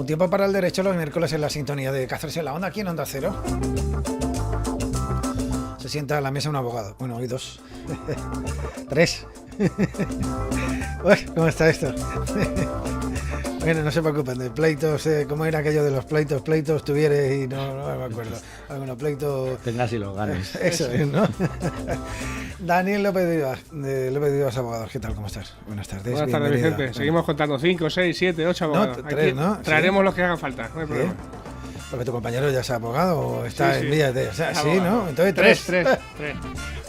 Un tiempo para el derecho los miércoles en la sintonía de Cáceres en la Onda, aquí en Onda Cero. Se sienta a la mesa un abogado. Bueno, hoy dos. Tres. Uy, ¿cómo está esto? Bueno, no se preocupen, de pleitos, ¿cómo era aquello de los pleitos tuvieres y no me acuerdo? Algunos pleitos... Tengas y los ganes. Eso es, ¿no? Daniel López Vivas, de López Vivas Abogados, ¿qué tal? ¿Cómo estás? Buenas tardes. Buenas tardes, Vicente. Bueno. Seguimos contando 5, 6, 7, 8 abogados. No, 3, ¿no? Traeremos ¿Sí? los que hagan falta, no hay problema. Porque tu compañero ya es abogado o está Sí. en vías de... O sea, Es sí, abogado. ¿no? Entonces Tres.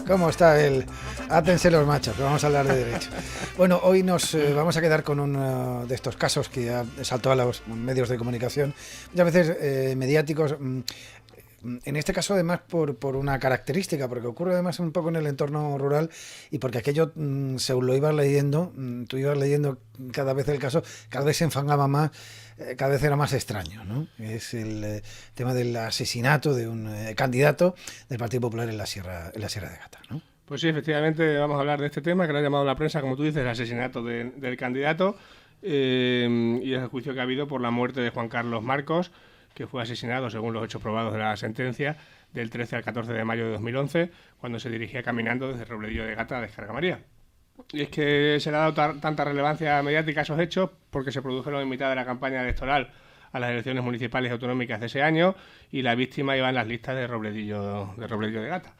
¿Cómo está él? Átense los machos, que vamos a hablar de derecho. Bueno, hoy nos vamos a quedar con uno de estos casos que ya saltó a los medios de comunicación, muchas veces mediáticos. En este caso, además, por una característica, porque ocurre además un poco en el entorno rural y porque aquello, según lo ibas leyendo, tú ibas leyendo cada vez el caso, cada vez se enfangaba más, cada vez era más extraño, ¿no? Es el tema del asesinato de un candidato del Partido Popular en la Sierra de Gata, ¿no? Pues sí, efectivamente vamos a hablar de este tema que le ha llamado la prensa, como tú dices, el asesinato del candidato y el juicio que ha habido por la muerte de Juan Carlos Marcos, que fue asesinado, según los hechos probados de la sentencia, del 13 al 14 de mayo de 2011, cuando se dirigía caminando desde Robledillo de Gata a Descarga María. Y es que se le ha dado tanta relevancia mediática a esos hechos porque se produjeron en mitad de la campaña electoral a las elecciones municipales y autonómicas de ese año y la víctima iba en las listas de Robledillo de Gata.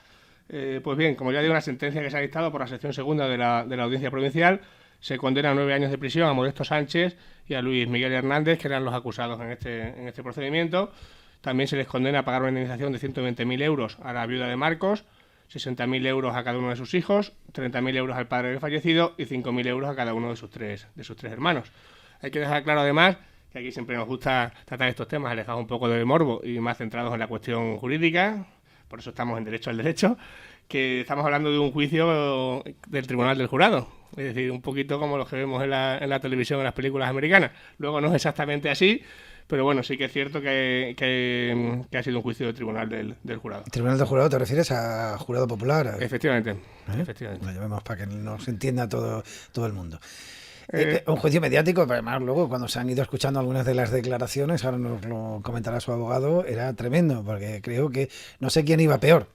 Pues bien, como ya digo, la sentencia que se ha dictado por la sección segunda de la Audiencia Provincial se condena a 9 años de prisión a Modesto Sánchez y a Luis Miguel Hernández, que eran los acusados en este procedimiento. También se les condena a pagar una indemnización de 120.000 euros a la viuda de Marcos, 60.000 euros a cada uno de sus hijos, 30.000 euros al padre del fallecido y 5.000 euros a cada uno de sus tres hermanos. Hay que dejar claro además que aquí siempre nos gusta tratar estos temas alejados un poco del morbo y más centrados en la cuestión jurídica, por eso estamos en Derecho al Derecho, que estamos hablando de un juicio del Tribunal del Jurado, es decir, un poquito como los que vemos en la televisión, en las películas americanas. Luego no es exactamente así, pero bueno, sí que es cierto que ha sido un juicio del Tribunal del Jurado. ¿El Tribunal del Jurado te refieres a Jurado Popular? Efectivamente. Lo llamemos para que nos entienda todo el mundo. Un juicio mediático, pero además luego cuando se han ido escuchando algunas de las declaraciones, ahora nos lo comentará su abogado, era tremendo, porque creo que no sé quién iba peor,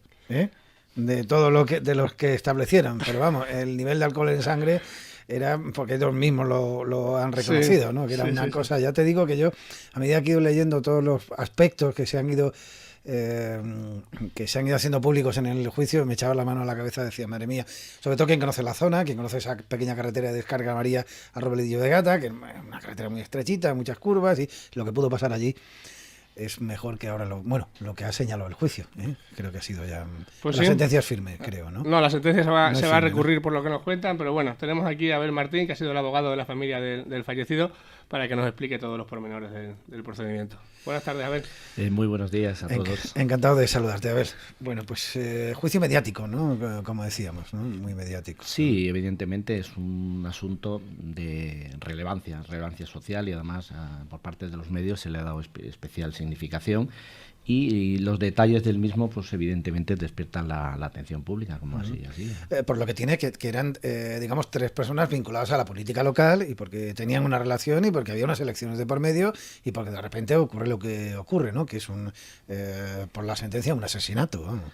de todo de los que establecieron, pero vamos, el nivel de alcohol en sangre era, porque ellos mismos lo han reconocido, sí, ¿no? Que era sí, una sí, cosa, ya te digo que yo, a medida que he ido leyendo todos los aspectos que se han ido haciendo públicos en el juicio, me echaba la mano a la cabeza, decía, madre mía, sobre todo quien conoce la zona, quien conoce esa pequeña carretera de Descarga María a Robledillo de Gata, que es una carretera muy estrechita, muchas curvas, y lo que pudo pasar allí es mejor que ahora lo que ha señalado el juicio, ¿eh? Creo que ha sido ya... Pues la sí. sentencia es firme, creo, ¿no? No, la sentencia se va a firme, recurrir, ¿no? por lo que nos cuentan, pero bueno, tenemos aquí a Abel Martín, que ha sido el abogado de la familia del fallecido, para que nos explique todos los pormenores del procedimiento. Buenas tardes, Abel. Muy buenos días a todos. Encantado de saludarte, Abel. Bueno, pues juicio mediático, ¿no? Como decíamos, ¿no? Muy mediático. Sí, evidentemente es un asunto de relevancia social y además por parte de los medios se le ha dado especial significación y los detalles del mismo pues evidentemente despiertan la atención pública, como así. Por lo que tiene que eran, digamos, 3 personas vinculadas a la política local y porque tenían una relación y porque había unas elecciones de por medio y porque de repente ocurre lo que ocurre, ¿no? Que es por la sentencia un asesinato, vamos.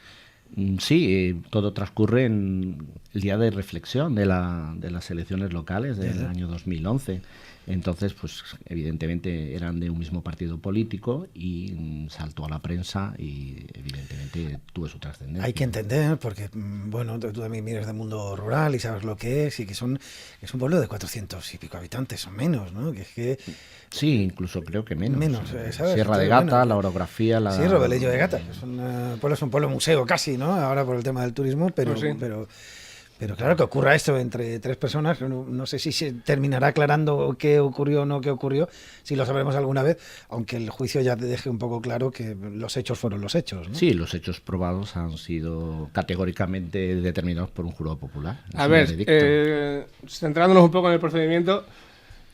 Sí, todo transcurre en el día de reflexión de las elecciones locales del año 2011. Entonces, pues evidentemente eran de un mismo partido político y saltó a la prensa y evidentemente tuvo su trascendencia. Hay que entender, porque, bueno, tú también vienes del mundo rural y sabes lo que es y que es un pueblo de 400 y pico habitantes, o menos, ¿no? Sí, incluso creo que menos. ¿sabes? Sierra de Gata, la orografía... Sí, Robledillo de Gata, es un pueblo museo casi, ¿no? Ahora por el tema del turismo, pero... Pues sí. Pero claro, que ocurra esto entre 3 personas, no sé si se terminará aclarando qué ocurrió o no qué ocurrió, si lo sabremos alguna vez, aunque el juicio ya te deje un poco claro que los hechos fueron los hechos, ¿no? Sí, los hechos probados han sido categóricamente determinados por un jurado popular. A ver, centrándonos un poco en el procedimiento,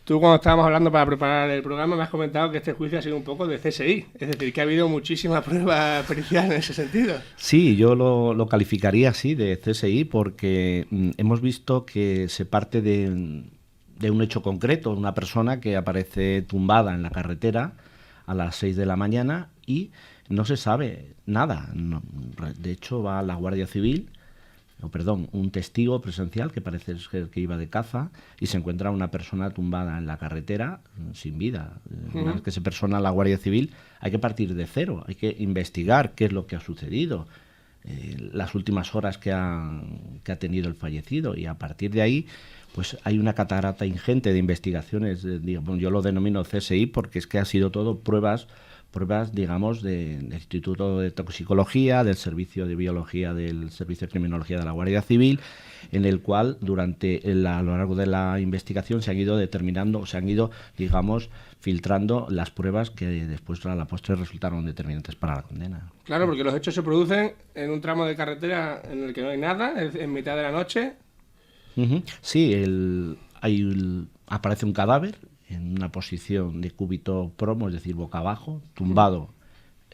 tú cuando estábamos hablando para preparar el programa me has comentado que este juicio ha sido un poco de CSI, es decir, que ha habido muchísima prueba pericial en ese sentido. Sí, yo lo calificaría así de CSI porque hemos visto que se parte de de un hecho concreto, una persona que aparece tumbada en la carretera a las 6 de la mañana y no se sabe nada. De hecho, va la Guardia Civil, un testigo presencial que parece ser que iba de caza y se encuentra una persona tumbada en la carretera sin vida. Una vez que se persona la Guardia Civil, hay que partir de cero, hay que investigar qué es lo que ha sucedido, las últimas horas que ha tenido el fallecido, y a partir de ahí pues hay una catarata ingente de investigaciones, digamos, yo lo denomino CSI porque es que ha sido todo pruebas, digamos, del Instituto de Toxicología, del Servicio de Biología, del Servicio de Criminología de la Guardia Civil, en el cual a lo largo de la investigación se han ido determinando, digamos, filtrando las pruebas que después a la postre resultaron determinantes para la condena. Claro, porque los hechos se producen en un tramo de carretera en el que no hay nada, en mitad de la noche. Sí, aparece un cadáver en una posición de cúbito promo, es decir, boca abajo, tumbado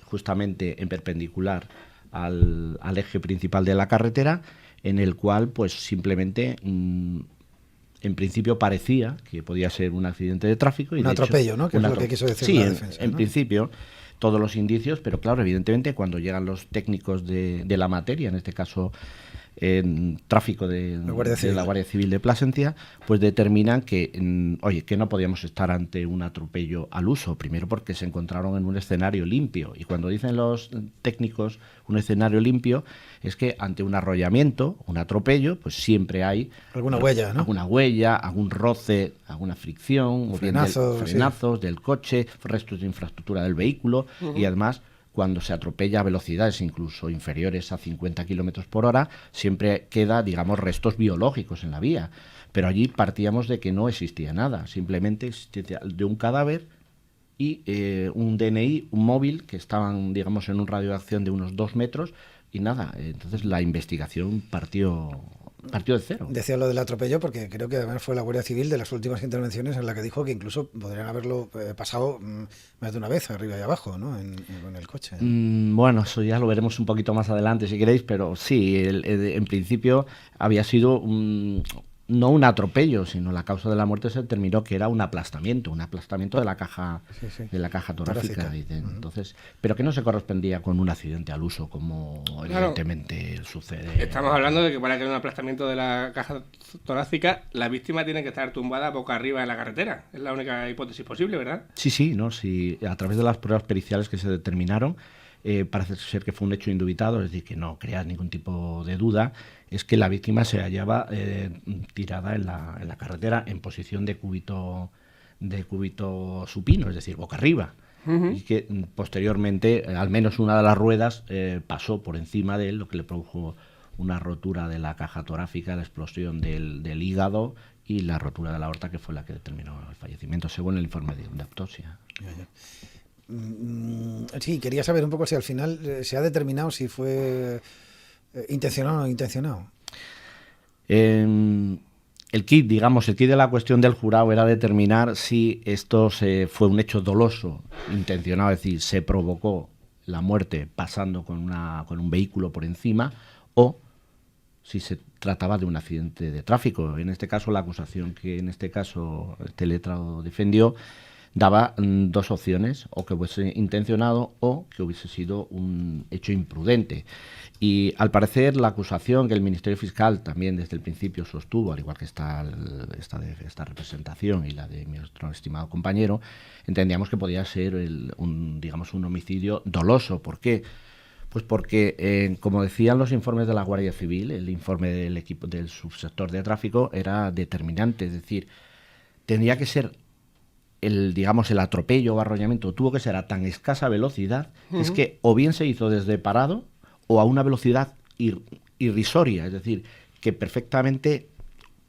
justamente en perpendicular al eje principal de la carretera, en el cual pues simplemente en principio parecía que podía ser un accidente de tráfico. Y un atropello, ¿no? Que es lo que quiso decir la defensa. En principio todos los indicios, pero claro, evidentemente cuando llegan los técnicos de la materia, en este caso en tráfico de la Guardia Civil de Plasencia, pues determinan que no podíamos estar ante un atropello al uso, primero porque se encontraron en un escenario limpio, y cuando dicen los técnicos un escenario limpio, es que ante un arrollamiento, un atropello, pues siempre hay alguna huella, ¿no? Alguna huella, algún roce, alguna fricción, frenazos del coche, restos de infraestructura del vehículo, y además cuando se atropella a velocidades incluso inferiores a 50 kilómetros por hora, siempre queda, digamos, restos biológicos en la vía. Pero allí partíamos de que no existía nada, simplemente existía de un cadáver y un DNI, un móvil, que estaban, digamos, en un radio de acción de unos 2 metros, y nada. Entonces la investigación partió de cero. Decía lo del atropello porque creo que además fue la Guardia Civil de las últimas intervenciones en la que dijo que incluso podrían haberlo pasado más de una vez arriba y abajo, ¿no? En el coche. Bueno, eso ya lo veremos un poquito más adelante si queréis, pero sí, en principio había sido no un atropello, sino la causa de la muerte se determinó que era un aplastamiento de la caja, de la caja torácica. Entonces, pero que no se correspondía con un accidente al uso, como evidentemente sucede. Estamos hablando de que para que haya un aplastamiento de la caja torácica, la víctima tiene que estar tumbada boca arriba en la carretera. Es la única hipótesis posible, ¿verdad? Sí, a través de las pruebas periciales que se determinaron, parece ser que fue un hecho indubitado, es decir, que no crea ningún tipo de duda, es que la víctima se hallaba tirada en la carretera en posición de cúbito supino, es decir, boca arriba, y que posteriormente al menos una de las ruedas pasó por encima de él, lo que le produjo una rotura de la caja torácica, la explosión del hígado y la rotura de la aorta, que fue la que determinó el fallecimiento, según el informe de autopsia. Sí, quería saber un poco si al final se ha determinado si fue intencionado o no intencionado. El kit de la cuestión del jurado era determinar si esto fue un hecho doloso, intencionado, es decir, se provocó la muerte pasando con un vehículo por encima, o si se trataba de un accidente de tráfico. En este caso, la acusación que este letrado defendió daba 2 opciones: o que hubiese intencionado o que hubiese sido un hecho imprudente. Y al parecer la acusación que el Ministerio Fiscal también desde el principio sostuvo, al igual que esta representación y la de nuestro estimado compañero, entendíamos que podía ser un homicidio doloso. ¿Por qué? Pues porque, como decían los informes de la Guardia Civil, el informe del equipo del subsector de tráfico era determinante, es decir, tendría que ser el atropello o arrollamiento tuvo que ser a tan escasa velocidad, es que o bien se hizo desde parado o a una velocidad irrisoria, es decir, que perfectamente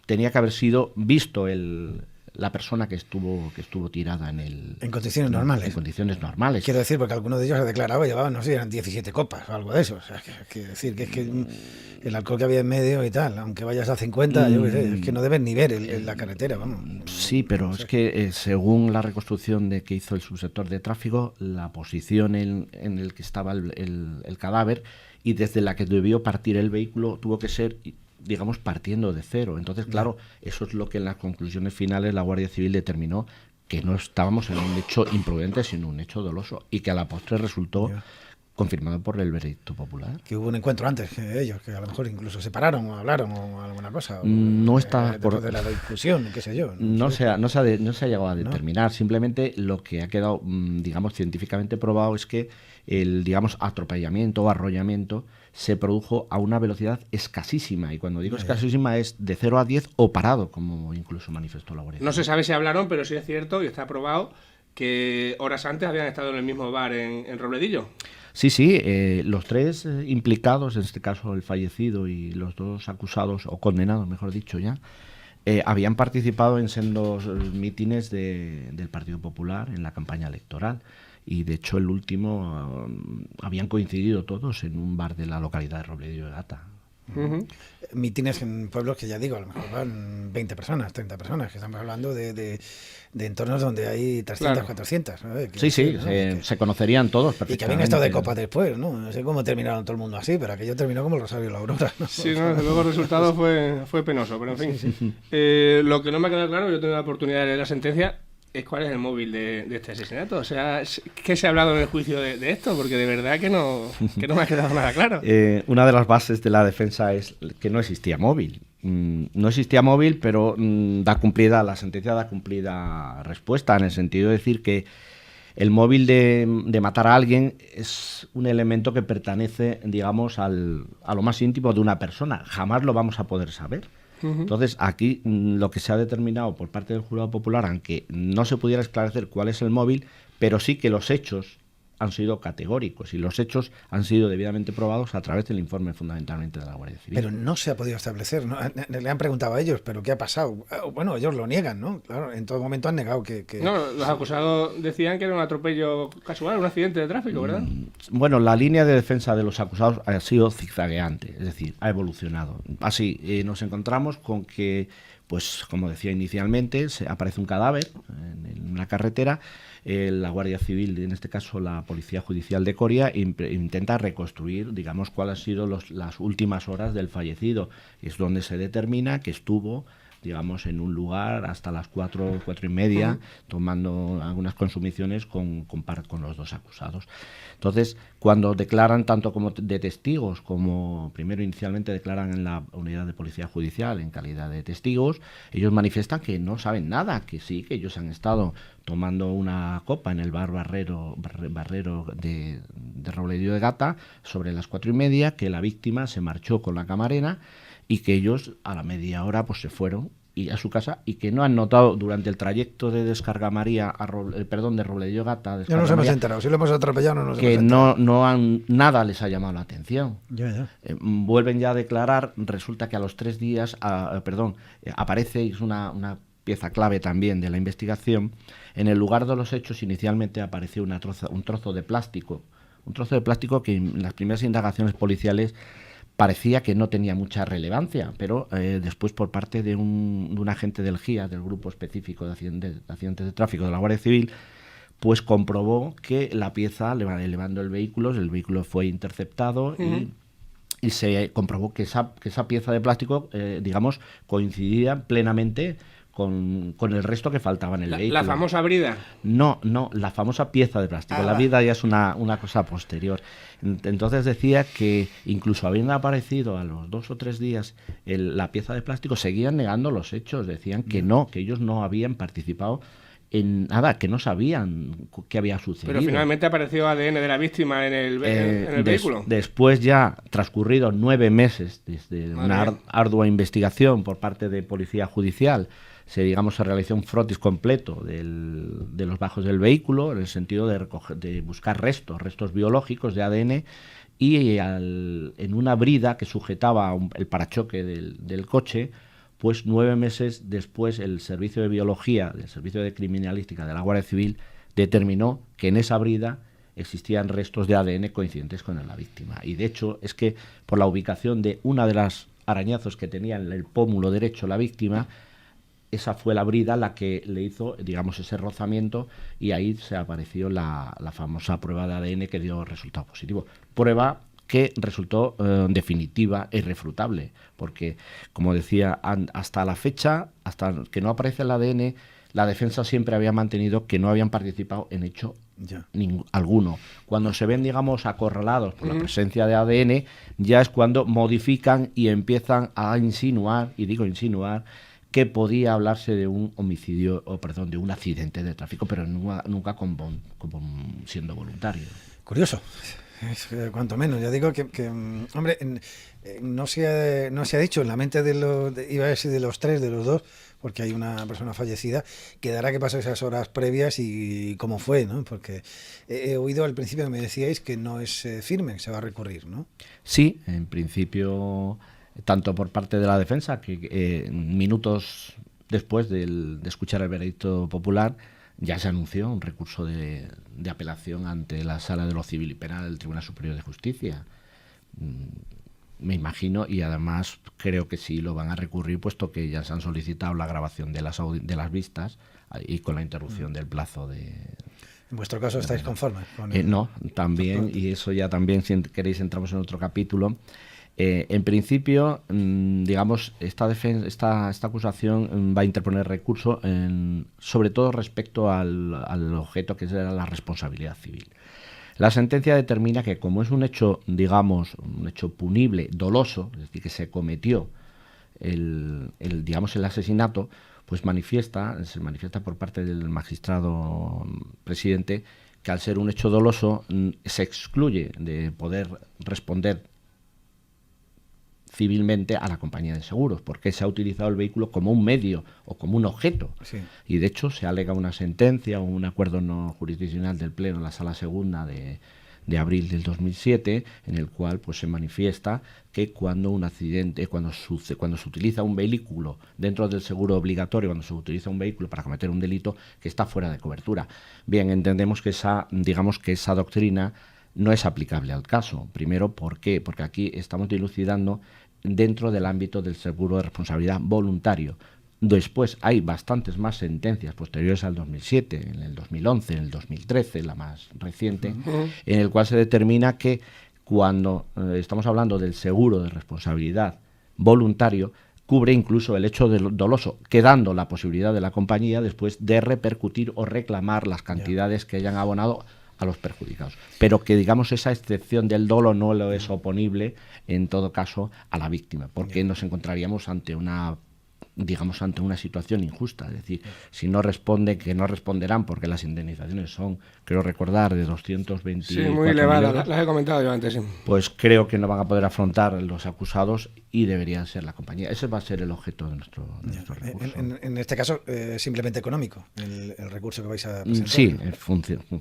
tenía que haber sido visto la persona que estuvo tirada en condiciones normales. En condiciones normales. Quiero decir, porque algunos de ellos se declaraba, llevaban, no sé, eran 17 copas o algo de eso. O sea, que decir que es que el alcohol que había en medio y tal, aunque vayas a 50, yo qué sé, es que no debes ni ver la carretera, vamos. Sí, pero no sé. Es que según la reconstrucción que hizo el subsector de tráfico, la posición en el que estaba el cadáver y desde la que debió partir el vehículo tuvo que ser digamos, partiendo de cero. Entonces, claro, eso es lo que en las conclusiones finales la Guardia Civil determinó, que no estábamos en un hecho imprudente, sino un hecho doloso, y que a la postre resultó confirmado por el veredicto popular. Que hubo un encuentro antes que ellos, que a lo mejor incluso se pararon o hablaron o alguna cosa. No está después de la discusión, qué sé yo. No se ha llegado a determinar. Simplemente lo que ha quedado, digamos, científicamente probado es que el, digamos, atropellamiento o arrollamiento se produjo a una velocidad escasísima. Y cuando digo escasísima es de 0 a 10 o parado, como incluso manifestó la Guardia Civil. No se sabe si hablaron, pero sí es cierto y está probado que horas antes habían estado en el mismo bar en Robledillo. Sí, los tres implicados, en este caso el fallecido y los dos acusados, o condenados, mejor dicho ya, habían participado en sendos mítines del Partido Popular en la campaña electoral. Y de hecho el último habían coincidido todos en un bar de la localidad de Robledillo de Gata. Mítines en pueblos que ya digo, a lo mejor van 20 personas, 30 personas, que estamos hablando de entornos donde hay 300, 400. ¿Sabes? Sí, ¿no? se conocerían todos perfectamente. Y que habían estado de copas después, ¿no? No sé cómo terminaron todo el mundo así, pero aquello terminó como el Rosario y la Aurora, ¿no? Sí, no, desde luego el resultado fue penoso, pero en fin. Sí. Lo que no me ha quedado claro, yo tengo la oportunidad de leer la sentencia, es cuál es el móvil de este asesinato. O sea, ¿qué se ha hablado en el juicio de esto? Porque de verdad que no me ha quedado nada claro. Una de las bases de la defensa es que no existía móvil. No existía móvil, pero la sentencia da cumplida respuesta, en el sentido de decir que el móvil de matar a alguien es un elemento que pertenece, digamos, a lo más íntimo de una persona. Jamás lo vamos a poder saber. Entonces, aquí lo que se ha determinado por parte del jurado popular, aunque no se pudiera esclarecer cuál es el móvil, pero sí que los hechos han sido categóricos y los hechos han sido debidamente probados a través del informe fundamentalmente de la Guardia Civil. Pero no se ha podido establecer, ¿no? Le han preguntado a ellos, ¿pero qué ha pasado? Bueno, ellos lo niegan, ¿no? Claro, en todo momento han negado que... No, los acusados decían que era un atropello casual, un accidente de tráfico, ¿verdad? Bueno, la línea de defensa de los acusados ha sido zigzagueante, es decir, ha evolucionado. Así, nos encontramos con que, pues como decía inicialmente, aparece un cadáver en una carretera. La Guardia Civil, en este caso la Policía Judicial de Coria, intenta reconstruir, digamos, cuáles han sido las últimas horas del fallecido. Es donde se determina que estuvo, digamos, en un lugar hasta las 4:30, tomando algunas consumiciones con los dos acusados. Entonces, cuando declaran tanto como de testigos, como primero inicialmente declaran en la unidad de policía judicial en calidad de testigos, ellos manifiestan que no saben nada, que sí, que ellos han estado tomando una copa en el bar Barrero de Robledillo de Gata sobre las 4:30, que la víctima se marchó con la camarera y que ellos a la media hora pues se fueron a su casa y que no han notado durante el trayecto de Descarga María de Robledillo Gata a ya nos hemos enterado, si lo hemos atropellado no nos que hemos enterado. nada les ha llamado la atención. Ya. Vuelven ya a declarar, resulta que a los 3 días aparece, es una pieza clave también de la investigación, en el lugar de los hechos inicialmente apareció un trozo de plástico que en las primeras indagaciones policiales parecía que no tenía mucha relevancia, pero después por parte de un agente del GIA, del Grupo Específico de Accidentes de Tráfico de la Guardia Civil, pues comprobó que la pieza, elevando el vehículo fue interceptado y se comprobó que esa pieza de plástico, digamos, coincidía plenamente con el resto que faltaba en el vehículo. ¿La famosa brida? No, la famosa pieza de plástico. La brida ya es una cosa posterior. Entonces decía que incluso habiendo aparecido a los 2 o 3 días la pieza de plástico, seguían negando los hechos. Decían que no, que ellos no habían participado en nada, que no sabían qué había sucedido. Pero finalmente apareció ADN de la víctima en el vehículo. Después, ya transcurridos 9 meses desde una ardua investigación por parte de Policía Judicial, se realizó un frotis completo de los bajos del vehículo, en el sentido de buscar restos biológicos de ADN, y en una brida que sujetaba el parachoque del coche, pues 9 meses después el Servicio de Biología, del Servicio de Criminalística de la Guardia Civil, determinó que en esa brida existían restos de ADN coincidentes con la víctima. Y de hecho es que por la ubicación de una de las arañazos que tenía en el pómulo derecho la víctima, esa fue la brida la que le hizo, ese rozamiento, y ahí se apareció la famosa prueba de ADN que dio resultado positivo. Prueba que resultó definitiva e irrefutable, porque, como decía, hasta la fecha, hasta que no aparece el ADN, la defensa siempre había mantenido que no habían participado en hecho alguno. Cuando se ven, digamos, acorralados por la presencia de ADN, ya es cuando modifican y empiezan a insinuar, y digo insinuar, que podía hablarse de un homicidio, de un accidente de tráfico, pero nunca siendo voluntario. Curioso. Cuanto menos, ya digo que hombre, no se ha dicho en la mente iba a decir de los tres, de los dos, porque hay una persona fallecida, quedará que pasó esas horas previas y cómo fue, ¿no? Porque he oído al principio que me decíais que no es firme, que se va a recurrir, ¿no? Sí, en principio, tanto por parte de la defensa, que minutos después de escuchar el veredicto popular, ya se anunció un recurso de apelación ante la Sala de lo Civil y Penal del Tribunal Superior de Justicia. Me imagino, y además creo que sí lo van a recurrir, puesto que ya se han solicitado la grabación de las vistas y con la interrupción del plazo de... ¿En vuestro caso estáis conformes? No, también, y eso ya también, si queréis, entramos en otro capítulo. En principio, digamos, esta acusación va a interponer recurso sobre todo respecto al objeto que es la responsabilidad civil. La sentencia determina que, como es un hecho, digamos, un hecho punible, doloso, es decir, que se cometió el asesinato, pues se manifiesta por parte del magistrado presidente que, al ser un hecho doloso, se excluye de poder responder civilmente a la compañía de seguros, porque se ha utilizado el vehículo como un medio o como un objeto. Sí. Y de hecho se alega una sentencia o un acuerdo no jurisdiccional del Pleno en la Sala Segunda de abril del 2007, en el cual pues se manifiesta que cuando un accidente, cuando se utiliza un vehículo dentro del seguro obligatorio, cuando se utiliza un vehículo para cometer un delito, que está fuera de cobertura. Bien, entendemos que esa doctrina no es aplicable al caso. Primero, ¿por qué? Porque aquí estamos dilucidando dentro del ámbito del seguro de responsabilidad voluntario. Después hay bastantes más sentencias posteriores al 2007, en el 2011, en el 2013, la más reciente, en el cual se determina que cuando estamos hablando del seguro de responsabilidad voluntario, cubre incluso el hecho doloso, quedando la posibilidad de la compañía después de repercutir o reclamar las cantidades que hayan abonado a los perjudicados. Pero que, digamos, esa excepción del dolo no lo es oponible, en todo caso, a la víctima, porque nos encontraríamos ante una situación injusta. Es decir, si no responde, que no responderán, porque las indemnizaciones son, creo recordar, de 220. Sí, muy elevadas, las he comentado yo antes, sí. Pues creo que no van a poder afrontar los acusados y deberían ser la compañía. Ese va a ser el objeto de nuestro recurso. En este caso, simplemente económico, el recurso que vais a presentar. Sí,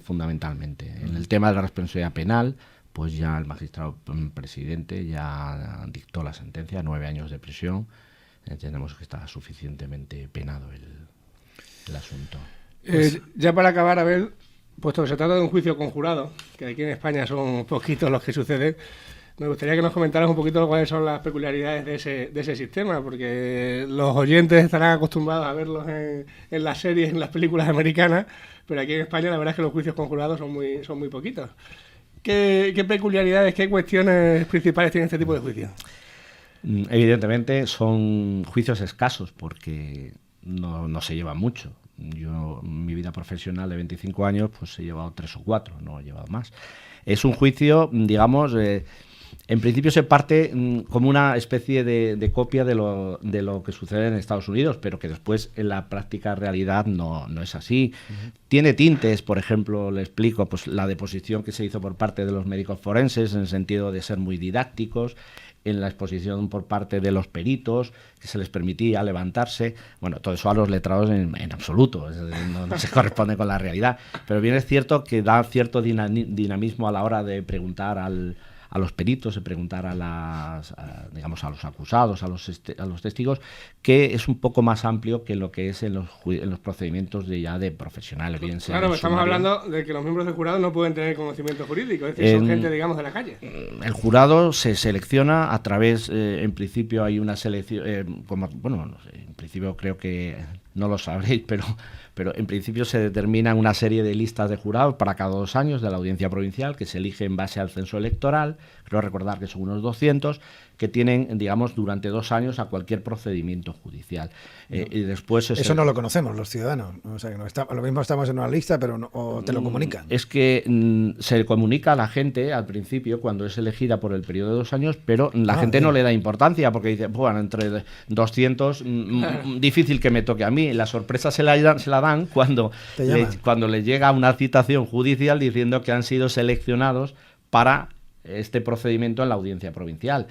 fundamentalmente. En el tema de la responsabilidad penal, pues ya el magistrado presidente ya dictó la sentencia, 9 años de prisión. Entendemos que está suficientemente penado el asunto. Ya para acabar, Abel, puesto que se trata de un juicio conjurado, que aquí en España son poquitos los que suceden, me gustaría que nos comentaras un poquito cuáles son las peculiaridades de ese sistema, porque los oyentes estarán acostumbrados a verlos en las series, en las películas americanas, pero aquí en España la verdad es que los juicios conjurados son muy poquitos. ¿Qué peculiaridades, qué cuestiones principales tiene este tipo de juicios? Evidentemente son juicios escasos porque no se lleva mucho. Yo, en mi vida profesional de 25 años, pues he llevado 3 o 4, no he llevado más. Es un juicio, digamos, en principio se parte como una especie de copia de lo que sucede en Estados Unidos, pero que después en la práctica realidad no es así. Tiene tintes, por ejemplo, le explico, pues la deposición que se hizo por parte de los médicos forenses en el sentido de ser muy didácticos, en la exposición por parte de los peritos, que se les permitía levantarse. Bueno, todo eso a los letrados en absoluto, no se corresponde con la realidad. Pero bien es cierto que da cierto dinamismo a la hora de preguntar a los peritos, de preguntar a los acusados, a los testigos, que es un poco más amplio que lo que es en los procedimientos de profesionales. Bien sea claro, estamos hablando de que los miembros del jurado no pueden tener conocimiento jurídico, es decir, son gente, digamos, de la calle. El jurado se selecciona a través, en principio hay una selección, en principio creo que no lo sabréis, pero en principio se determinan una serie de listas de jurados para cada 2 años de la Audiencia Provincial, que se elige en base al censo electoral. Creo recordar que son unos 200, que tienen, digamos, durante 2 años a cualquier procedimiento judicial. Y después eso no lo conocemos los ciudadanos, ¿no? O sea, que no está, lo mismo estamos en una lista, pero no, o te lo comunican. Es que se comunica a la gente al principio cuando es elegida por el periodo de 2 años, pero la gente no le da importancia porque dice, bueno, entre 200, difícil que me toque a mí. La sorpresa se la dan cuando le llega una citación judicial diciendo que han sido seleccionados para este procedimiento en la Audiencia Provincial.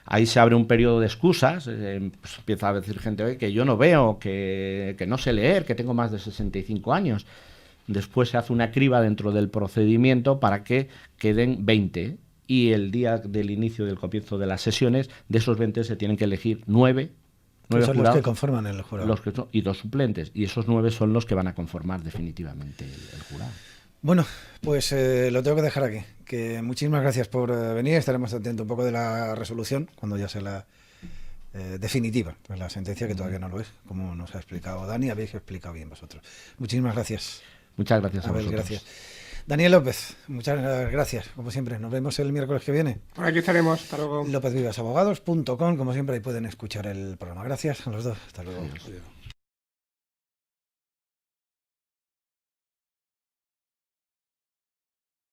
Ahí se abre un periodo de excusas, pues empieza a decir gente, oye, que yo no veo, que no sé leer, que tengo más de 65 años. Después se hace una criba dentro del procedimiento para que queden 20, y el día del inicio del comienzo de las sesiones, de esos 20 se tienen que elegir 9 son jurados, los que conforman el jurado. Y 2 suplentes, y esos 9 son los que van a conformar definitivamente el jurado. Bueno, pues lo tengo que dejar aquí. Que muchísimas gracias por venir. Estaremos atentos un poco de la resolución cuando ya sea la definitiva, pues la sentencia, que todavía no lo es, como nos ha explicado Dani, habéis explicado bien vosotros. Muchísimas gracias. Muchas gracias a vosotros. Gracias. Daniel López, muchas gracias, como siempre. Nos vemos el miércoles que viene. Aquí estaremos. Hasta luego. LópezVivasabogados.com, como siempre, ahí pueden escuchar el programa. Gracias a los dos. Hasta luego. Adiós.